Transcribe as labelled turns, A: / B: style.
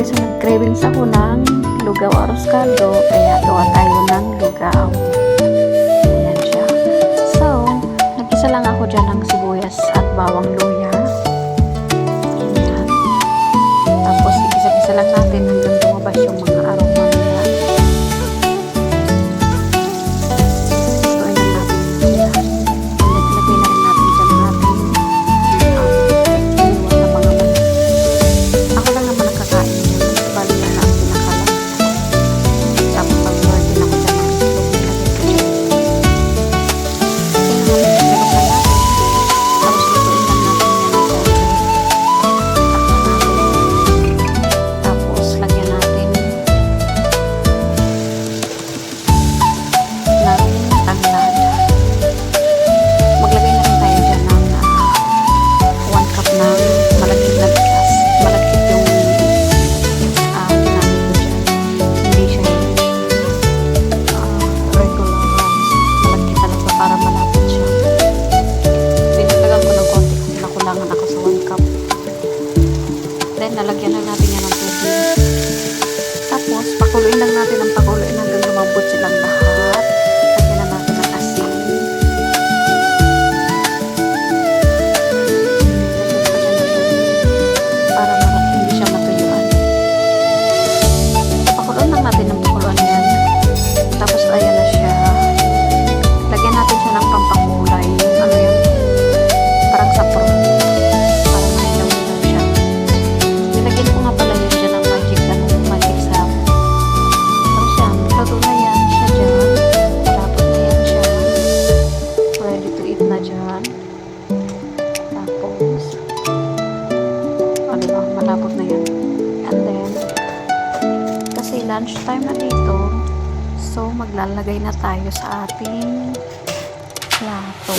A: guys, so nag-cravings ako ng lugaw arroz caldo, kaya gawa tayo ng lugaw. Ayan siya. So, nag-isa lang ako dyan ng sibuyas at bawang luya. Ayan. Tapos, igisa-gisa lang natin hanggang lumabas yung mga aroma niya. Lutuin lang natin yan. Lagay na rin natin dyan natin iniwan na mga manok. Ako lang naman ang kakain yun. Bali yan na ang pinakalang. Tapos pag-word din ako dyan ng itlog. Ilagay ko dyan. Tapos lutuin lang natin yan ng konti. Tapos lagyan natin ng tanglad. Maglagay na rin tayo dyan ng 1 cup ng malagkit na bigas. Malagkit yung ginamit ko dyan. Hindi siya regular rice. Malagkit talaga para malapit siya. Dinagdagan ko ng konti kasi nakulangan ako sa 1 cup. Then, nalagyan na natin yan ng tubig. Tapos, pakuluin lang natin ang pakuluin hanggang lumambot silang lahat. Lagyan na natin ng asin. Para hindi siya matuyuan. Pakuluan lang natin ng pakuluan yan. Tapos, ayan na siya. Lagyan natin siya ng pampakulay. Yung ano yan, parang sapro. Parang mahilaw-hilaw siya. Nilagyan ko nga pala yun dyan ng magic sarap. Tapos yan, luto na yan siya dyan. Malapot na yan siya. Ready to eat na dyan. Tapos, diba, malapot na yan. And then, kasi lunch time na dito, so maglalagay na tayo sa ating plato.